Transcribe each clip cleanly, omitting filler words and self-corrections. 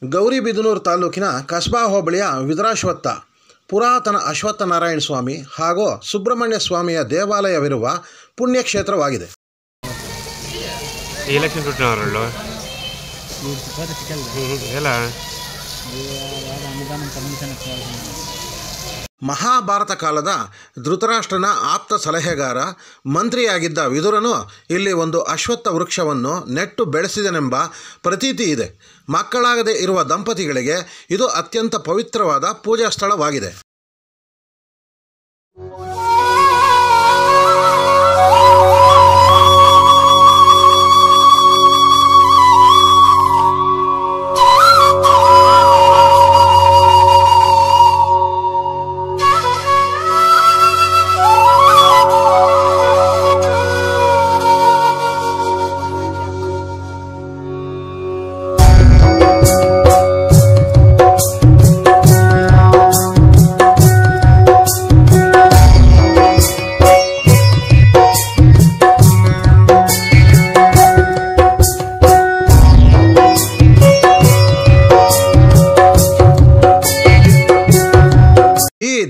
ಗೌರಿಬಿದನೂರು ತಾಲೂಕಿನ ಕಸ್ಬಾ ಹೋಬಳಿಯ ವಿದುರಾಶ್ವತ್ಥ ಪುರಾತನ ಅಶ್ವತ್ಥನಾರಾಯಣ ಸ್ವಾಮಿ ಹಾಗೂ ಸುಬ್ರಹ್ಮಣ್ಯ ಸ್ವಾಮಿಯ ದೇವಾಲಯವಿರುವ ಪುಣ್ಯಕ್ಷೇತ್ರವಾಗಿದೆ. ಮಹಾಭಾರತ ಕಾಲದ ಧೃತರಾಷ್ಟ್ರನ ಆಪ್ತ ಸಲಹೆಗಾರ ಮಂತ್ರಿಯಾಗಿದ್ದ ವಿದುರನು ಇಲ್ಲಿ ಒಂದು ಅಶ್ವತ್ಥ ವೃಕ್ಷವನ್ನು ನೆಟ್ಟು ಬೆಳೆಸಿದನೆಂಬ ಪ್ರತೀತಿ ಇದೆ. ಮಕ್ಕಳಾಗದೇ ಇರುವ ದಂಪತಿಗಳಿಗೆ ಇದು ಅತ್ಯಂತ ಪವಿತ್ರವಾದ ಪೂಜಾ ಸ್ಥಳವಾಗಿದೆ.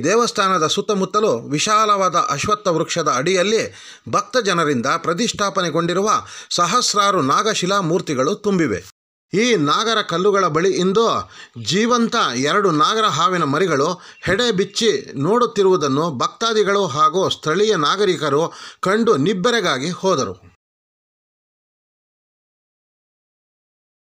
ದೇವಸ್ಥಾನದ ಸುತ್ತಮುತ್ತಲೂ ವಿಶಾಲವಾದ ಅಶ್ವತ್ಥ ವೃಕ್ಷದ ಅಡಿಯಲ್ಲಿ ಭಕ್ತ ಜನರಿಂದ ಪ್ರತಿಷ್ಠಾಪನೆಗೊಂಡಿರುವ ಸಹಸ್ರಾರು ನಾಗಶಿಲಾ ಮೂರ್ತಿಗಳು ತುಂಬಿವೆ. ಈ ನಾಗರ ಕಲ್ಲುಗಳ ಬಳಿ ಇಂದು ಜೀವಂತ 2 ನಾಗರ ಹಾವಿನ ಮರಿಗಳು ಹೆಡೆ ಬಿಚ್ಚಿ ನೋಡುತ್ತಿರುವುದನ್ನು ಭಕ್ತಾದಿಗಳು ಹಾಗೂ ಸ್ಥಳೀಯ ನಾಗರಿಕರು ಕಂಡು ನಿಬ್ಬೆರಗಾಗಿ ಹೋದರು.